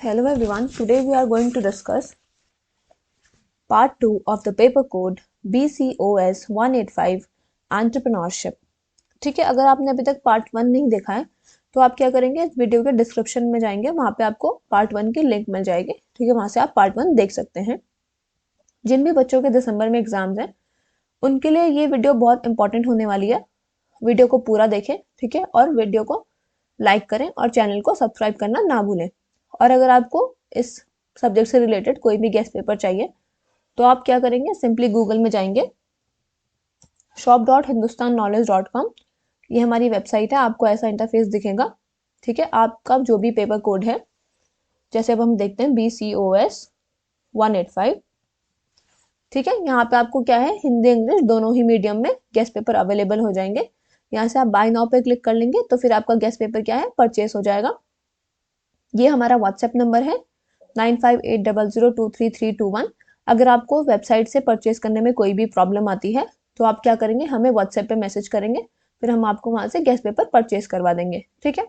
Hello everyone, today we are going to discuss part 2 of the paper code BCOS 185 Entrepreneurship। ठीक है, अगर आपने अभी तक पार्ट 1 नहीं देखा है तो आप क्या करेंगे, इस वीडियो के डिस्क्रिप्शन में जाएंगे, वहाँ पे आपको पार्ट 1 की लिंक मिल जाएगी। ठीक है, वहाँ से आप पार्ट 1 देख सकते हैं। जिन भी बच्चों के दिसंबर में एग्जाम्स हैं उनके लिए ये वीडियो बहुत इंपॉर्टेंट होने वाली है। वीडियो को पूरा देखें, ठीक है, और वीडियो को लाइक करें और चैनल को सब्सक्राइब करना ना भूलें। और अगर आपको इस सब्जेक्ट से रिलेटेड कोई भी गेस्ट पेपर चाहिए तो आप क्या करेंगे, सिंपली गूगल में जाएंगे shop.hindustanknowledge.com। ये हमारी वेबसाइट है, आपको ऐसा इंटरफेस दिखेगा। ठीक है, आपका जो भी पेपर कोड है, जैसे अब हम देखते हैं BCOS 185। ठीक है, यहाँ पे आपको क्या है, हिंदी इंग्लिश दोनों ही मीडियम में गेस्ट पेपर अवेलेबल हो जाएंगे। यहाँ से आप बाय नाउ पे क्लिक कर लेंगे तो फिर आपका गेस्ट पेपर क्या है, परचेस हो जाएगा। ये हमारा व्हाट्सएप नंबर है 9580023321। अगर आपको वेबसाइट से परचेस करने में कोई भी प्रॉब्लम आती है तो आप क्या करेंगे, हमें व्हाट्सएप पे मैसेज करेंगे, फिर हम आपको वहां से गेस्ट पेपर परचेस करवा देंगे। ठीक है,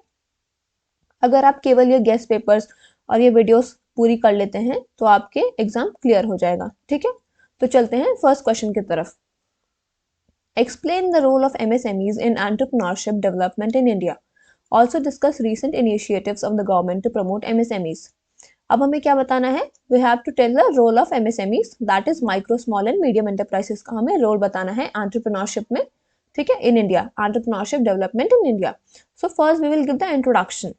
अगर आप केवल ये गेस्ट पेपर्स और ये वीडियोस पूरी कर लेते हैं तो आपके एग्जाम क्लियर हो जाएगा। ठीक है, तो चलते हैं फर्स्ट क्वेश्चन की तरफ। Explain the role of MSMEs in entrepreneurship development in India. Also discuss recent initiatives of the government to promote MSMEs. अब हमें क्या बताना है, we have to tell the role of MSMEs, that is micro small and medium enterprises का हमें role बताना है entrepreneurship में। ठीक है, in India, entrepreneurship development in India. So first we will give the introduction.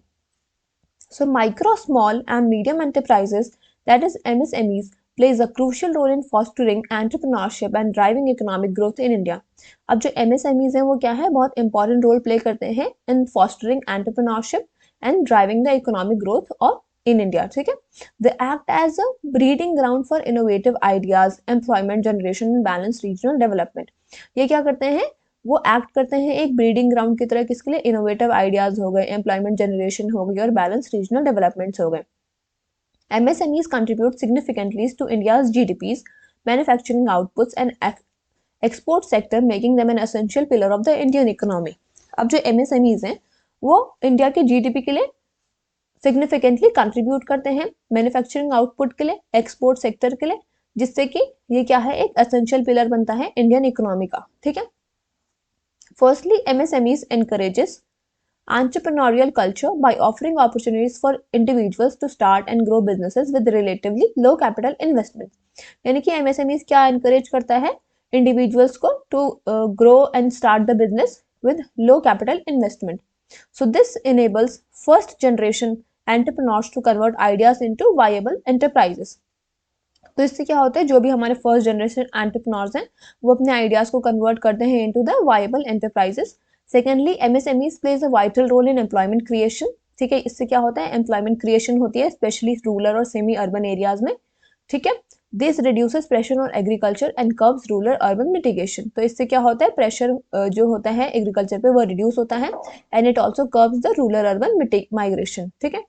So micro small and medium enterprises, that is MSMEs, plays a crucial role in fostering entrepreneurship and driving economic growth in India. अब जो MSMEs हैं वो क्या है, बहुत important role play करते हैं in fostering entrepreneurship and driving the economic growth of in India. ठीक है, they act as a breeding ground for innovative ideas, employment generation and balanced regional development. ये क्या करते हैं, वो एक्ट करते हैं एक ब्रीडिंग ग्राउंड की तरह, किसके लिए, इनोवेटिव आइडियाज हो गए, एम्प्लॉयमेंट जनरेशन हो गई और बैलेंस रीजनल डेवलपमेंट्स हो गए। MSMEs contribute significantly to India's GDPs, manufacturing outputs and export sector, making them an essential pillar of the Indian economy. अब जो MSMEs हैं वो इंडिया के GDP के लिए सिग्निफिकेंटली कंट्रीब्यूट करते हैं, मैन्युफैक्चरिंग आउटपुट के लिए, एक्सपोर्ट सेक्टर के लिए, जिससे कि ये क्या है, एक एसेंशियल पिलर बनता है इंडियन इकोनॉमी का। ठीक है, firstly MSMEs encourages entrepreneurial culture by offering opportunities for individuals to start and grow businesses with relatively low capital investment. यानी कि MSMEs क्या encourage करता है, individuals को to grow and start the business with low capital investment. So this enables first generation entrepreneurs to convert ideas into viable enterprises. तो इससे क्या होता है, जो भी हमारे फर्स्ट जनरेशन एंटरप्रेन्योर्स हैं वो अपने आइडियाज को कन्वर्ट करते हैं into the viable enterprises. Secondly MSMEs plays a vital role in employment creation. ठीक है, इससे क्या होता है, एम्प्लॉयमेंट क्रिएशन होती है स्पेशली रूरल और सेमी अर्बन एरियाज में। ठीक है, this reduces pressure on agriculture and curbs rural urban mitigation. तो इससे क्या होता है, प्रेशर जो होता है एग्रीकल्चर पे वो रिड्यूस होता है and it also curbs the rural urban migration. ठीक है,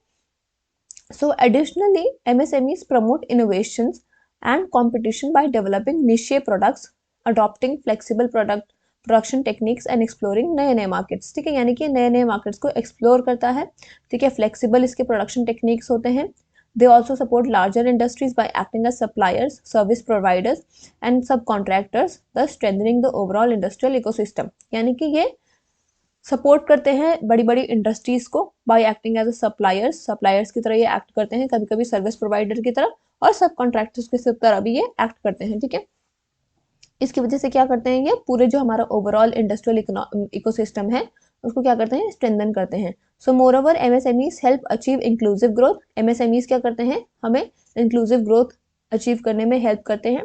so additionally MSMEs promote innovations and competition by developing niche products, adopting flexible production techniques and exploring नए नए मार्केट्स। ठीक है, यानी कि नए नए मार्केट्स को एक्सप्लोर करता है। ठीक है, फ्लेक्सिबल इसके प्रोडक्शन टेक्निक्स होते हैं। They also support larger industries by acting as suppliers, service providers and subcontractors, thus strengthening the overall industrial ecosystem। यानी कि ये सपोर्ट करते हैं बड़ी बड़ी इंडस्ट्रीज को बाय एक्टिंग एज सप्लायर्स की तरह ये एक्ट करते हैं, कभी कभी सर्विस प्रोवाइडर की तरह और सब कॉन्ट्रैक्टर्स की तरह भी ये एक्ट करते हैं। ठीक है, इसकी वजह से क्या करते हैं, ये पूरे जो हमारा ओवरऑल इंडस्ट्रियल इकोसिस्टम है उसको क्या करते हैं, स्ट्रेंथन करते हैं। So moreover MSMEs help achieve inclusive growth. MSMEs क्या करते हैं, हमें इंक्लूसिव ग्रोथ अचीव करने में हेल्प करते हैं।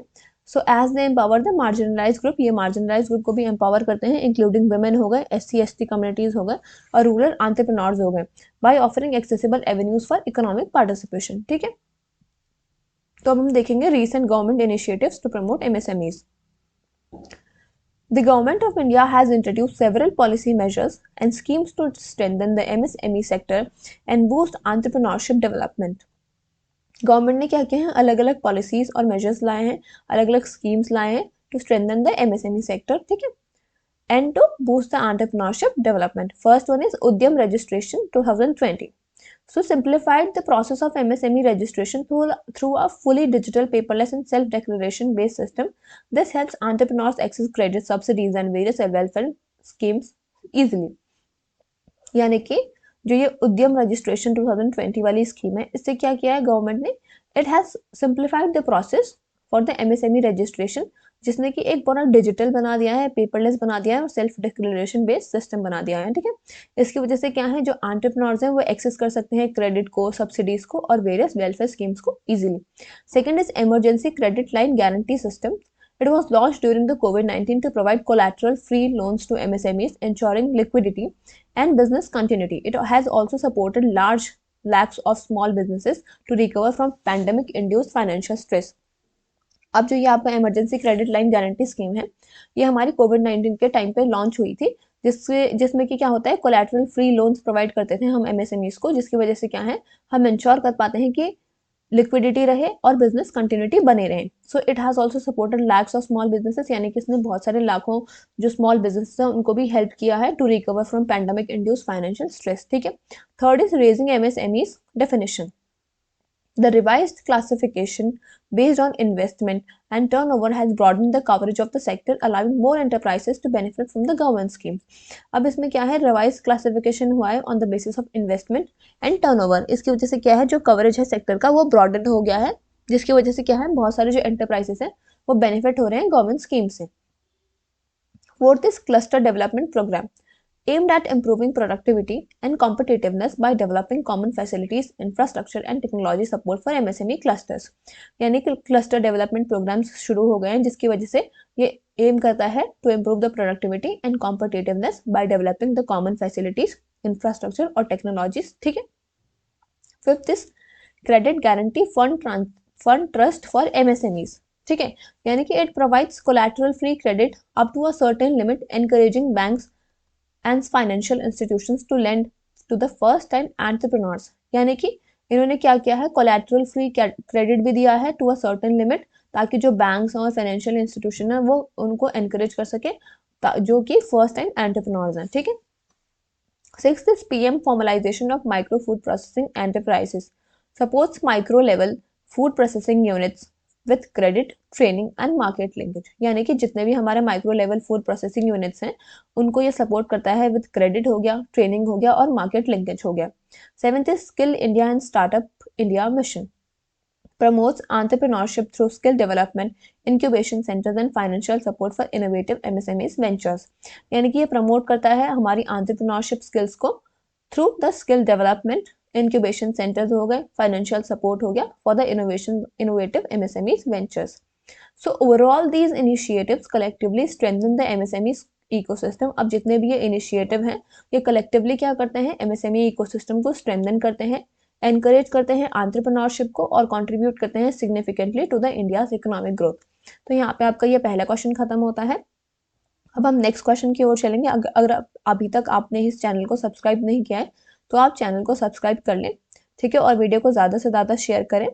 So as they empower the marginalise group, ये मार्जिनलाइज ग्रुप को भी एम्पावर करते हैं, इंक्लूडिंग वुमेन हो गए, SC/ST कम्युनिटीज हो गए और रूरल एंटरप्रेन्योर्स हो गए, by offering accessible avenues for economic participation. ठीक है, तो अब हम देखेंगे recent government initiatives to promote MSMEs. The Government of India has introduced several policy measures and schemes to strengthen the MSME sector and boost entrepreneurship development. Government ने क्या किया है, अलग अलग पॉलिसीज और मेजर्स लाए हैं, अलग अलग स्कीम्स लाए हैं to strengthen the MSME sector. ठीक है, and to boost the entrepreneurship development. First one is Udyam registration 2020. So simplified the process of MSME registration through a fully digital, paperless and self-declaration based system. This helps entrepreneurs access credit, subsidies and various welfare schemes easily. यानी कि जो ये उद्यम registration 2020 वाली scheme है, इससे क्या किया है गवर्नमेंट ने, it has simplified the process for the MSME registration, जिसने कि एक पूरा डिजिटल बना दिया है, पेपरलेस बना दिया है और सेल्फ डिक्लेरेशन बेस्ड सिस्टम बना दिया है। ठीक है, इसकी वजह से क्या है, जो एंटरप्रेन्योर्स हैं वो एक्सेस कर सकते हैं क्रेडिट को, सब्सिडीज को और वेरियस वेलफेयर स्कीम्स को easily. Second is emergency credit line guarantee system. It was launched during the COVID-19 to provide collateral-free loans to MSMEs, ensuring liquidity and business continuity. It has also supported large lakhs of small businesses to recover from pandemic-induced financial stress. अब जो ये आपका emergency credit line guarantee scheme है, ये हमारी कोविड-19 के time पे launch हुई थी, जिसमें कि क्या होता है, कोलैटरल फ्री लोन्स प्रोवाइड करते थे हम एमएसएमईज को, जिसकी वजह से क्या है, हम इंश्योर कर पाते हैं कि लिक्विडिटी रहे और बिजनेस कंटिन्यूटी बने रहे। So it has also supported lakhs of small businesses, यानी कि इसने बहुत सारे लाखों जो स्मॉल बिजनेस हैं उनको भी हेल्प किया है to recover from pandemic induce financial stress. ठीक है, third is raising MSMEs definition. The revised classification based on investment and turnover has broadened the coverage of the sector, allowing more enterprises to benefit from the government schemes. अब इसमें क्या है, revised classification हुआ है on the basis of investment and turnover. इसकी वजह से क्या है, जो coverage है सेक्टर का वो broadened हो गया है, जिसकी वजह से क्या है, बहुत सारे जो enterprises हैं वो benefit हो रहे हैं government scheme से. Fourth is cluster development program, aimed at improving productivity and competitiveness by developing common facilities, infrastructure and technology support for MSME clusters. यानी कि cluster development programs शुरू हो गए हैं, जिसकी वजह से ये aim करता है to improve the productivity and competitiveness by developing the common facilities, infrastructure और technologies. ठीक है, fifth is credit guarantee fund trust for MSMEs. ठीक है, यानी कि it provides collateral free credit up to a certain limit, encouraging banks and financial institutions to lend to the first time entrepreneurs. यानी कि इन्होंने क्या किया है, कोलैटरल फ्री क्रेडिट भी दिया है टू अ सर्टेन लिमिट, ताकि जो बैंक्स और फाइनेंशियल इंस्टीट्यूशन है वो उनको एनकरेज कर सके जो कि फर्स्ट टाइम एंटरप्रेन्योर्स हैं। ठीक है, sixth is PM formalisation of micro food processing enterprises, supports micro level food processing units with credit, training and market linkage. यानी कि जितने भी हमारे micro level food processing units हैं उनको ये सपोर्ट करता है विद क्रेडिट हो गया, ट्रेनिंग हो गया और मार्केट लिंकेज हो गया। Seventh is skill India and startup India mission, promotes entrepreneurship through skill development, incubation centers and financial support for innovative MSMEs ventures. यानी कि ये प्रमोट करता है हमारी entrepreneurship skills को through the skill development, incubation centers हो गए, financial support हो गया for the innovative MSMEs ventures. So overall these initiatives collectively strengthen the MSMEs ecosystem. अब जितने भी ये इनिशिएटिव हैं ये कलेक्टिवली क्या करते हैं, MSME इकोसिस्टम को स्ट्रेंथन करते हैं, एनकरेज करते हैं एंटरप्रेन्योरशिप को और कंट्रीब्यूट करते हैं significantly to the India's economic growth. तो यहाँ पे आपका ये पहला क्वेश्चन खत्म होता है। अब हम नेक्स्ट क्वेश्चन की ओर चलेंगे। अगर अभी तक आपने इस चैनल को सब्सक्राइब नहीं किया है तो आप चैनल को सब्सक्राइब कर लें, ठीक है, और वीडियो को ज़्यादा से ज़्यादा शेयर करें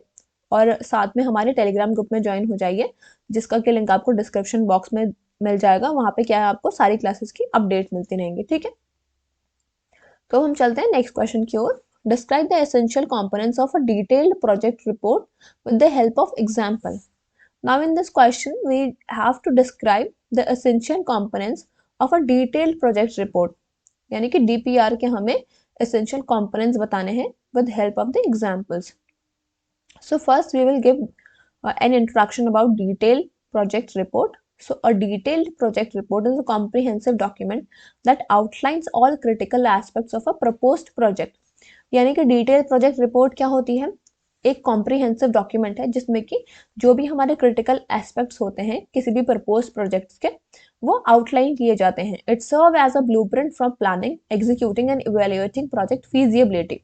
और साथ में हमारे टेलीग्राम ग्रुप में ज्वाइन हो जाइए, जिसका कि लिंक आपको डिस्क्रिप्शन बॉक्स में मिल जाएगा। वहाँ पे क्या है, आपको सारी क्लासेस की अपडेट मिलती रहेंगी। ठीक है, तो हम चलते हैं नेक्स्ट क्वेश्चन की ओर। Describe the essential components of a detailed project report with the help of example. Now in this question we have to describe the essential components of a detailed project report. यानी कि DPR के हमें essential components बताने हैं with help of the examples. So first we will give an introduction about detailed project report. So a detailed project report is a comprehensive document that outlines all critical aspects of a proposed project. यानी कि detail project report क्या होती है, एक comprehensive document है जिसमें कि जो भी हमारे क्रिटिकल एस्पेक्ट्स होते हैं किसी भी प्रपोज प्रोजेक्ट्स के वो आउटलाइन किए जाते हैं। It serve as a blueprint from planning, executing and evaluating project feasibility.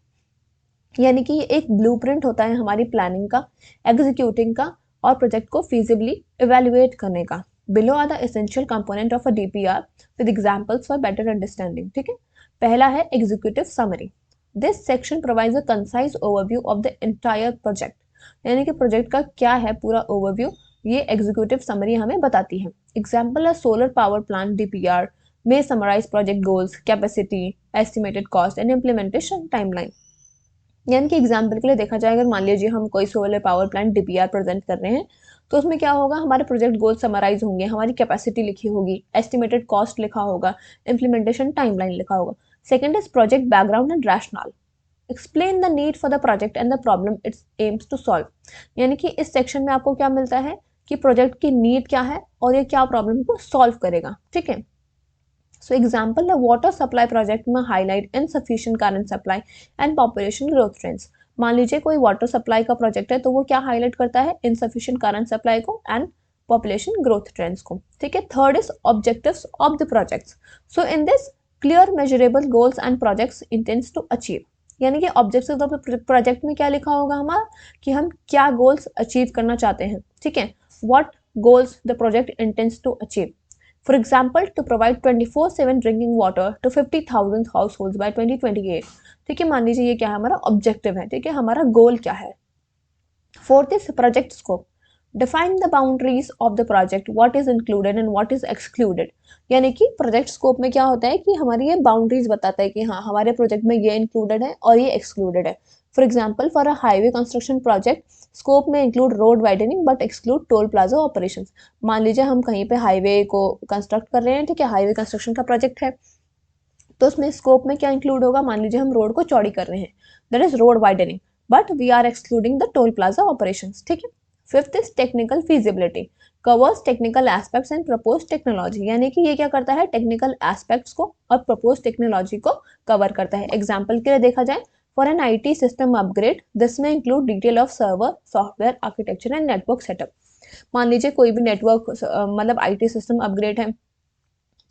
यानी कि ये एक ब्लूप्रिंट होता है हमारी प्लानिंग का, एग्जीक्यूटिंग का और प्रोजेक्ट को फीजिबली इवैल्यूएट करने का। Below are the essential component of a DPR with examples for better understanding. ठीक है, पहला है executive summary. This section provides a concise overview of the entire project. यानी कि प्रोजेक्ट का क्या है पूरा ओवरव्यू, ये एग्जीक्यूटिव समरी हमें बताती है। एग्जाम्पल है सोलर पावर प्लांट DPR में summarize project goals, capacity, estimated cost and implementation timeline. यानी कि एग्जाम्पल के लिए देखा जाए, अगर मान लीजिए हम कोई solar power plant DPR present कर रहे हैं, तो उसमें क्या होगा, हमारे प्रोजेक्ट गोल समराइज होंगे, हमारी कैपेसिटी लिखी होगी, एस्टिमेटेड कॉस्ट लिखा होगा, इम्प्लीमेंटेशन टाइमलाइन लिखा होगा। Second is project background and rationale, explain the need for the project and the problem its aims to solve. यानी कि इस सेक्शन में आपको क्या मिलता है कि प्रोजेक्ट की नीड क्या है और ये क्या प्रॉब्लम को सॉल्व करेगा, ठीक है। So example, the water supply project में highlight insufficient current supply and population growth trends। मान लीजिए कोई वाटर सप्लाई का प्रोजेक्ट है, तो वो क्या हाईलाइट करता है, इनसफिशिएंट करंट सप्लाई को एंड पॉपुलेशन ग्रोथ ट्रेंड्स को, ठीक है। Third is objectives of the projects. So in this clear measurable goals and projects intends to achieve, यानी कि ऑब्जेक्टिव्स ऑफ द प्रोजेक्ट में क्या लिखा होगा हमारा कि हम क्या गोल्स अचीव करना चाहते हैं, ठीक है। What goals the project intends to achieve. For example, to provide 24/7 drinking water to 50,000 households by 2028। ठीक है, मान लीजिए ये क्या है, हमारा ऑब्जेक्टिव है, ठीक है, हमारा गोल क्या है। Fourth is project scope, define the boundaries of the project, what is included and what is excluded. यानी कि प्रोजेक्ट स्कोप में क्या होता है कि हमारी ये बाउंड्रीज बताता है कि हाँ, हमारे प्रोजेक्ट में ये इंक्लूडेड है और ये एक्सक्लूडेड है। For example, for a highway construction project, scope में include road widening but exclude toll plaza operations. मान लीजिए हम कहीं पे हाईवे को कंस्ट्रक्ट कर रहे हैं, ठीक है, हाईवे कंस्ट्रक्शन का प्रोजेक्ट है, तो उसमें स्कोप में क्या इंक्लूड होगा, मान लीजिए हम रोड को चौड़ी कर रहे हैं, that is road widening, but we are excluding the toll plaza operations, ठीक है। Fifth is technical feasibility, covers technical aspects and propose technology. यानी कि ये क्या करता है, टेक्निकल एस्पेक्ट्स को और प्रपोज टेक्नोलॉजी को कवर करता है। एग्जाम्पल के लिए देखा जाए, for an IT system upgrade this में include detail of server, software architecture and network setup. मान लीजिए कोई भी नेटवर्क मतलब IT सिस्टम अपग्रेड है,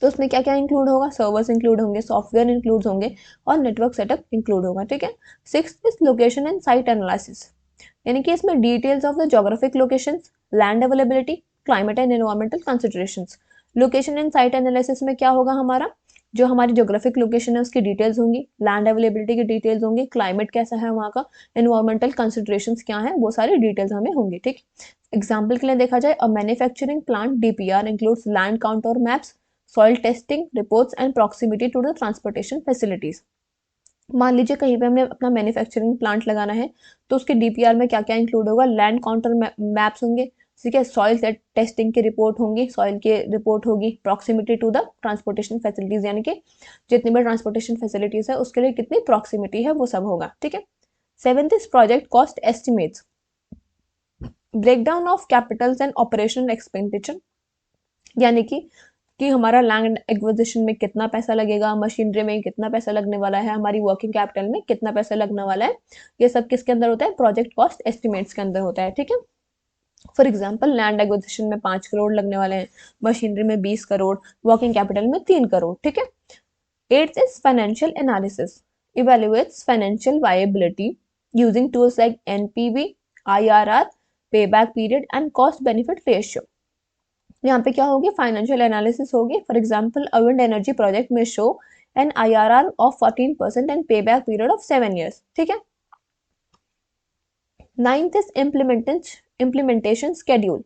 तो उसमें क्या क्या इंक्लूड होगा, सर्वर्स इंक्लूड होंगे, सॉफ्टवेयर इंक्लूड होंगे और नेटवर्क सेटअप इंक्लूड होगा, ठीक है। Sixth is location and site analysis, यानी कि इसमें details of the geographic locations, land availability, climate and environmental considerations. Location and site analysis में क्या होगा, हमारा जो हमारी ज्योग्राफिक लोकेशन है उसकी डिटेल्स होंगी, लैंड अवेलेबिलिटी की डिटेल्स होंगी, क्लाइमेट कैसा है वहाँ का, एनवायरमेंटल कंसिडरेशंस क्या है, वो सारी डिटेल्स हमें होंगी, ठीक। एग्जाम्पल के लिए देखा जाए, a manufacturing plant DPR includes land contour maps, soil testing reports and proximity to the transportation facilities. मान लीजिए कहीं पे हमने अपना मैन्युफैक्चरिंग प्लांट लगाना है, तो उसके DPR में क्या क्या इंक्लूड होगा, लैंड काउंटर मैप्स होंगे, ठीक है, सॉइल टेस्टिंग की रिपोर्ट होंगी, सॉइल की रिपोर्ट होगी, proximity to the transportation facilities, यानी कि जितनी भी ट्रांसपोर्टेशन फैसिलिटीज है उसके लिए कितनी प्रॉक्सिमिटी है वो सब होगा, ठीक है। Seventh is project cost estimates, breakdown of Capitals and operational expenditure, यानी कि हमारा लैंड एक्विजिशन में कितना पैसा लगेगा, मशीनरी में कितना पैसा लगने वाला है, हमारी वर्किंग कैपिटल में कितना पैसा लगने वाला है, ये सब किसके अंदर होता है, प्रोजेक्ट कॉस्ट एस्टिमेट्स के अंदर होता है, ठीक है। फॉर एग्जाम्पल, लैंड एक्विजिशन में 5 करोड़ लगने वाले हैं, मशीनरी में 20 करोड़, वर्किंग कैपिटल में 3 करोड़, ठीक है। Eighth is financial analysis, evaluates financial viability using tools like NPV, IRR, payback period and cost benefit ratio. यहाँ पे क्या होगी, फाइनेंशियल एनालिसिस होगी। For example, a wind energy project में show an IRR of 14% and pay back period of 7 years, ठीक है। Ninth is implementation schedule,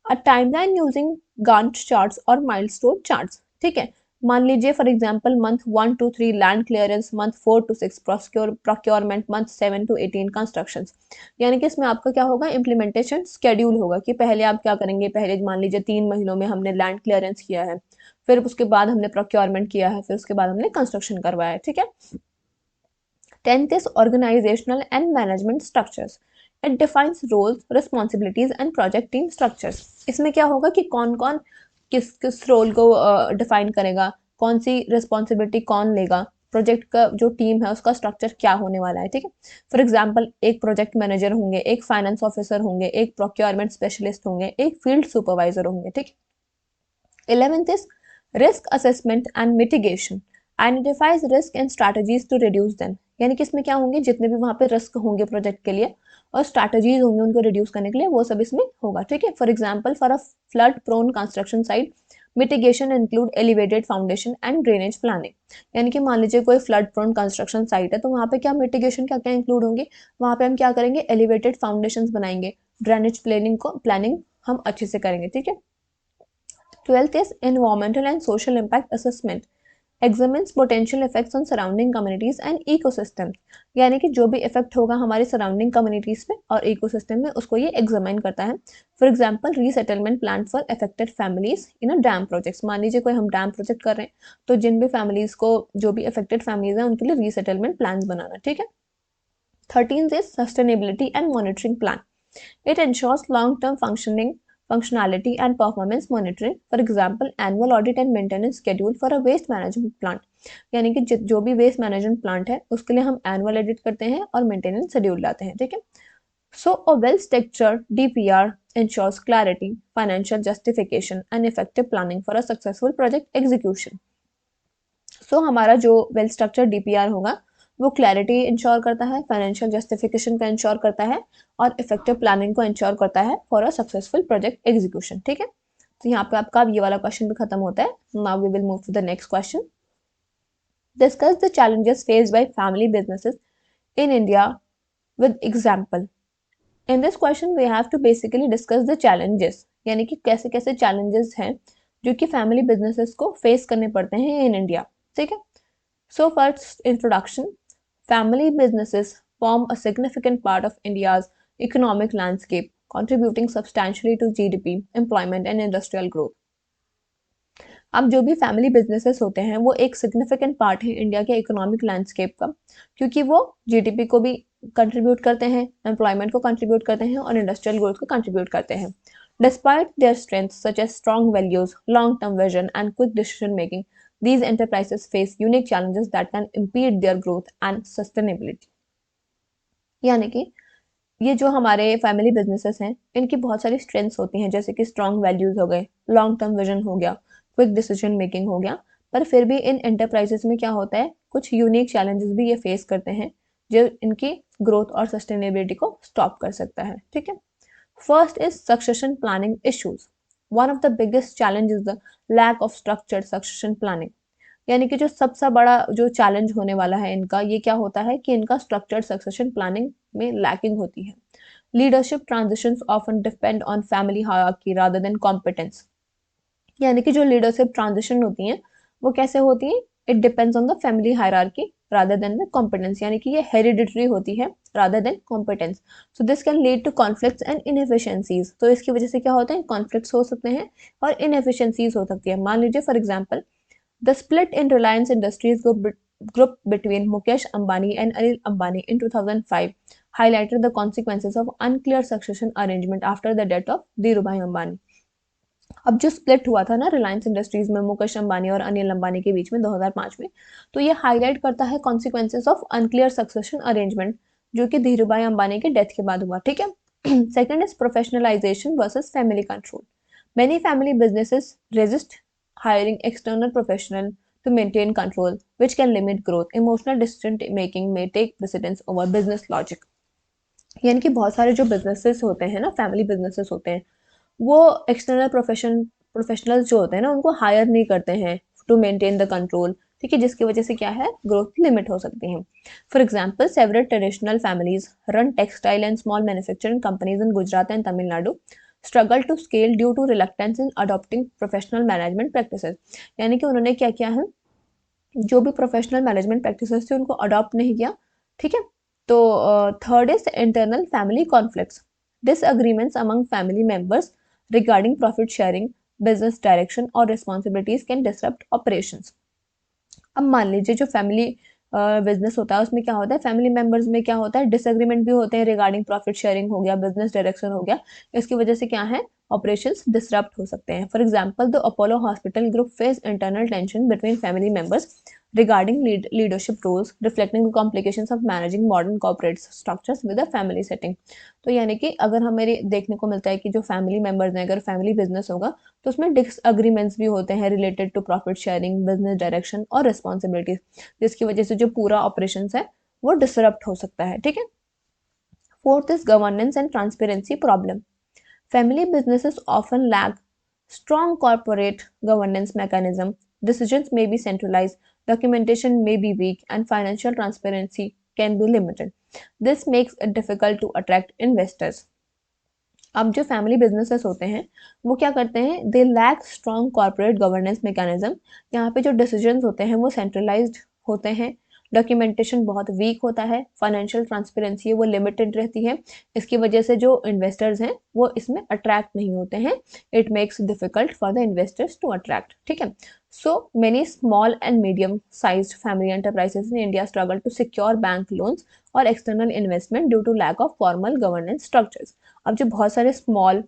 a timeline using Gantt charts और milestone charts, ठीक है। मान लीजिए for example, month 1 to 3 land clearance, month 4 to 6 procurement, month 7 to 18 construction. यानी कि इसमें आपका क्या होगा, इम्प्लीमेंटेशन स्केड्यूल होगा कि पहले आप क्या करेंगे, पहले मान लीजिए 3 महीनों में हमने लैंड क्लियरेंस किया है, फिर उसके बाद हमने प्रोक्योरमेंट किया है, फिर उसके बाद हमने कंस्ट्रक्शन करवाया है, ठीक है। 10th is organizational and management structures. It defines roles, responsibilities and project team structures. इसमें क्या होगा कि कौन कौन किस किस रोल को डिफाइन करेगा, कौन सी रिस्पॉन्सिबिलिटी कौन लेगा, प्रोजेक्ट का जो टीम है उसका स्ट्रक्चर क्या होने वाला है, ठीक है। फॉर एग्जाम्पल, एक प्रोजेक्ट मैनेजर होंगे, एक फाइनेंस ऑफिसर होंगे, एक प्रोक्योरमेंट स्पेशलिस्ट होंगे, एक फील्ड सुपरवाइजर होंगे, ठीक। 11th is risk assessment and mitigation, identifies risk and strategies to reduce them। यानी कि इसमें क्या होंगे, जितने भी वहां पे रिस्क होंगे प्रोजेक्ट के लिए और स्ट्रैटेजीज होंगे उनको रिड्यूस करने के लिए, वो सब इसमें होगा, ठीक है। For example, for a flood prone construction site, mitigation include elevated foundation and drainage planning. यानी कि मान लीजिए कोई फ्लड प्रोन कंस्ट्रक्शन साइट है, तो वहां पे क्या मिटिगेशन क्या क्या इंक्लूड होंगे, वहां पे हम क्या करेंगे, एलिवेटेड फाउंडेशन बनाएंगे, ड्रेनेज प्लानिंग हम अच्छे से करेंगे, ठीक है। 12th is environmental and social impact assessment, examines potential effects on surrounding communities and ecosystems, यानी कि जो भी इफेक्ट होगा हमारी सराउंडिंग कम्युनिटीज पे और इकोसिस्टम में उसको ये एग्जामिन करता है। For example resettlement plan for affected families in a dam projects, मान लीजिए कोई हम डैम प्रोजेक्ट कर रहे हैं तो जिन भी फैमिलीज को, जो भी अफेक्टेड फैमिलीज हैं उनके लिए रीसेटलमेंट प्लान बनाना, ठीक है। 13th is sustainability and monitoring plan. It ensures long-term functionality and performance monitoring. For example, annual audit and maintenance schedule for a waste management plant. यानी कि जो भी वेस्ट मैनेजमेंट प्लांट है उसके लिए हम एनुअल एडिट करते हैं और मेंटेनेंस शेड्यूल लाते हैं, ठीक है। So a well-structured DPR ensures clarity, financial justification and effective planning for a successful project execution. So हमारा जो वेल स्ट्रक्चर्ड डीपीआर होगा वो क्लैरिटी इंश्योर करता है, फाइनेंशियल जस्टिफिकेशन का इंश्योर करता है और इफेक्टिव प्लानिंग को इंश्योर करता है for a successful project execution, ठीक है। तो यहाँ पे आपका ये वाला क्वेश्चन भी खत्म होता है। Now we will move to the next question. Discuss the challenges faced by family businesses in India with example. In this question we have to basically discuss the challenges, यानी कि कैसे कैसे चैलेंजेस हैं जो कि फैमिली बिजनेसेस को face करने पड़ते हैं इन इंडिया, ठीक है। So first introduction, family businesses form a significant part of India's economic landscape, contributing substantially to GDP, employment and industrial growth. अब जो भी फैमिली बिजनेसेस होते हैं वो एक सिग्निफिकेंट पार्ट है इंडिया के इकोनॉमिक लैंडस्केप का, क्योंकि वो जीडीपी को भी कंट्रीब्यूट करते हैं, एम्प्लॉयमेंट को कंट्रीब्यूट करते हैं और इंडस्ट्रियल ग्रोथ को कंट्रीब्यूट करते हैं। Despite their strengths such as strong values, long-term vision and quick decision making, these enterprises face unique challenges that can impede their growth and sustainability. यानी कि ये जो हमारे फैमिली बिजनेसेस हैं इनकी बहुत सारी स्ट्रेंथ्स होती हैं, जैसे कि स्ट्रॉन्ग वैल्यूज हो गए, लॉन्ग टर्म विजन हो गया, क्विक डिसीजन मेकिंग हो गया, पर फिर भी इन एंटरप्राइजेस में क्या होता है, कुछ यूनिक चैलेंजेस भी ये फेस करते हैं जो इनकी ग्रोथ और सस्टेनेबिलिटी को स्टॉप कर सकता है, ठीक है। First is succession planning issues. One of the biggest challenge is the lack of structured succession planning, यानी कि जो सबसे बड़ा जो चैलेंज होने वाला है इनका, ये क्या होता है कि इनका स्ट्रक्चर्ड सक्सेशन प्लानिंग में लैकिंग होती है। Leadership transitions often depend on family hierarchy rather than competence, यानी कि जो लीडरशिप ट्रांजिशन होती हैं वो कैसे होती हैं, it depends on the family hierarchy rather than the competence, यानी कि ये हेरिडिटरी होती है rather than competence. So this can lead to conflicts and inefficiencies, तो इसकी वजह से क्या होता है, कॉन्फ्लिक्ट्स हो सकते हैं और इनएफिशिएंसीज हो सकती है। मान लीजिए for example the split in Reliance Industries group between Mukesh Ambani and Anil Ambani in 2005 highlighted the consequences of unclear succession arrangement after the death of Dhirubhai Ambani. अब जो स्प्लिट हुआ था ना रिलायंस इंडस्ट्रीज में मुकेश अंबानी और अनिल अंबानी के बीच में 2005 में, तो ये हाईलाइट करता है consequences of unclear succession arrangement जो कि धीरूभाई अंबानी के डेथ के बाद हुआ, ठीक है। Second is professionalisation versus family control. Many family businesses resist hiring external professional to maintain control, which can limit growth. Emotional decision making may take precedence over business logic. यानी कि बहुत सारे जो बिजनेसेस होते हैं ना, फैमिली बिजनेसेस होते हैं, वो एक्सटर्नल प्रोफेशनल्स जो होते हैं ना उनको हायर नहीं करते हैं टू मेंटेन द कंट्रोल, ठीक है, जिसकी वजह से क्या है, ग्रोथ लिमिट हो सकती है। For example several traditional families run textile and small manufacturing companies in Gujarat and Tamil Nadu struggle to scale due to reluctance in adopting professional management practices, यानी कि उन्होंने क्या किया है, जो भी प्रोफेशनल मैनेजमेंट प्रैक्टिसेस थे उनको अडॉप्ट नहीं किया, ठीक है। तो third is internal family conflicts, disagreements among family members regarding profit sharing, business direction और रिस्पॉन्सिबिलिटीज कैन डिसरप्ट ऑपरेशंस। अब मान लीजिए जो फैमिली बिजनेस होता है उसमें क्या होता है, फैमिली मेंबर्स में क्या होता है, डिसएग्रीमेंट भी होते हैं रिगार्डिंग प्रॉफिट शेयरिंग हो गया, बिजनेस डायरेक्शन हो गया, इसकी वजह से क्या है, ऑपरेशंस डिसरप्ट हो सकते हैं। For example the Apollo hospital group face internal tension between family members regarding leadership roles reflecting the complications of managing modern corporate structures with a family setting. तो यानी कि अगर हमें देखने को मिलता है कि जो फैमिली मेंबर्स हैं, अगर फैमिली बिजनेस होगा तो उसमें डिसएग्रीमेंट्स भी होते हैं related to profit sharing, business direction और रिस्पॉन्सिबिलिटीज, जिसकी वजह से जो पूरा ऑपरेशन है वो डिसरप्ट हो सकता है, ठीक है। Fourth is governance and transparency problem. Family businesses often lack strong corporate governance mechanism, decisions may be centralized, documentation may be weak, and financial transparency can be limited. This makes it difficult to attract investors. अब जो family businesses होते हैं वो क्या करते हैं, they lack strong corporate governance mechanism. यहाँ पे जो डिसीजंस होते हैं वो सेंट्रलाइज्ड होते हैं, डॉक्यूमेंटेशन बहुत वीक होता है, फाइनेंशियल ट्रांसपेरेंसी है वो लिमिटेड रहती है। इसकी वजह से जो इन्वेस्टर्स हैं वो इसमें अट्रैक्ट नहीं होते हैं। It makes difficult for the investors to attract, ठीक है। So many small and medium sized family enterprises in India struggle to secure bank loans और external investment due to lack of formal governance structures. अब जो बहुत सारे small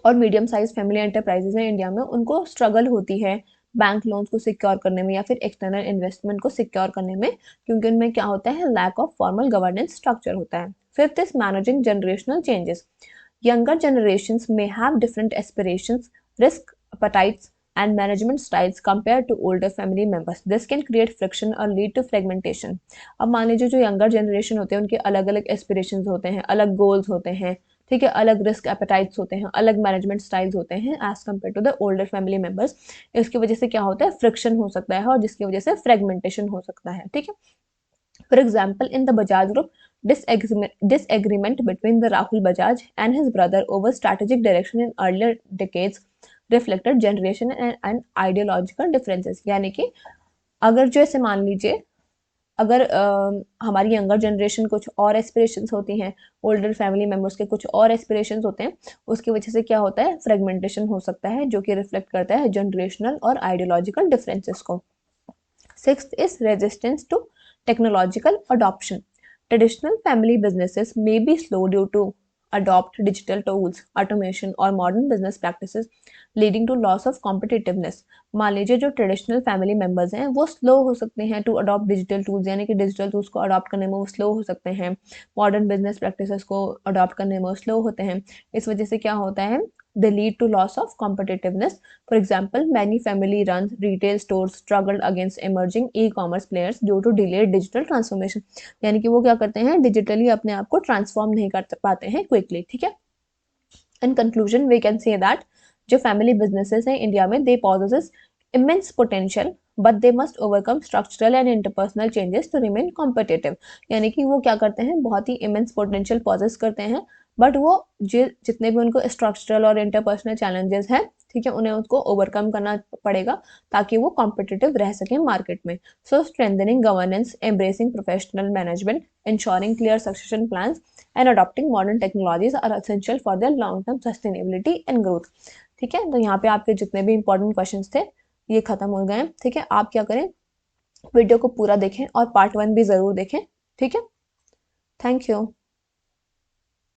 और medium size family enterprises हैं India में, उनको स्ट्रगल होती है बैंक लोन्स को सिक्योर करने में या फिर एक्सटर्नल इन्वेस्टमेंट को सिक्योर करने में, क्योंकि उनमें क्या होता है, lack of formal governance structure होता है। Fifth is managing generational changes. Younger generations may have different aspirations, risk appetites, and management styles compared to older family members. This can create friction or lead to fragmentation. अब मान लीजिए जो younger generation होते हैं उनके अलग अलग aspirations होते हैं, अलग गोल्स होते हैं, ठीक है, अलग रिस्क एपेटाइट्स होते हैं, अलग मैनेजमेंट स्टाइल्स होते हैं as compare to the older family members. इसकी वजह से क्या होता है, फ्रिक्शन हो सकता है और जिसकी वजह से फ्रेगमेंटेशन हो सकता है, ठीक है। For example, in the Bajaj Group, disagreement between the Rahul Bajaj and his brother over strategic direction in earlier decades reflected generation and ideological differences। यानी कि अगर जो ऐसे मान लीजिए, अगर हमारी यंगर जनरेशन कुछ और एस्पिरेशंस होती हैं, ओल्डर फैमिली मेम्बर्स के कुछ और एस्पिरेशंस होते हैं, उसकी वजह से क्या होता है, फ्रेगमेंटेशन हो सकता है जो कि रिफ्लेक्ट करता है जनरेशनल और आइडियोलॉजिकल डिफरेंसेस को। Sixth is resistance to technological adoption. Traditional family businesses may be slow due to adopt digital tools, automation or modern business practices, leading to loss of competitiveness। मान लीजिए जो traditional family members हैं वो slow हो सकते हैं to adopt digital tools, यानी कि डिजिटल टूल्स को अडॉप्ट करने में वो स्लो हो सकते हैं, मॉडर्न बिजनेस प्रैक्टिसेस को अडॉप्ट करने में वो स्लो होते हैं। इस वजह से क्या होता है, they lead to loss of competitiveness. For example, many family-run retail stores struggled against emerging e-commerce players due to delayed digital transformation। यानी कि वो क्या करते हैं, डिजिटली अपने आप को ट्रांसफॉर्म नहीं कर पाते हैं क्विकली, ठीक है। In conclusion, we can say that जो फैमिली बिजनेसेस हैं इंडिया में, they possess immense potential but they must overcome structural and interpersonal changes to remain competitive। यानी कि वो क्या करते हैं, बहुत ही immense potential possess करते हैं, बट वो जितने भी उनको स्ट्रक्चरल और इंटरपर्सनल चैलेंजेस हैं, ठीक है, उन्हें उसको ओवरकम करना पड़ेगा ताकि वो कॉम्पिटिटिव रह सकें मार्केट में। So strengthening governance, embracing professional management, ensuring clear succession plans and adopting modern technologies are essential for their long term sustainability and growth। ठीक है, तो यहाँ पे आपके जितने भी इंपॉर्टेंट क्वेश्चंस थे ये खत्म हो गए हैं, ठीक है। आप क्या करें, वीडियो को पूरा देखें और पार्ट 1 भी जरूर देखें, ठीक है। Thank you.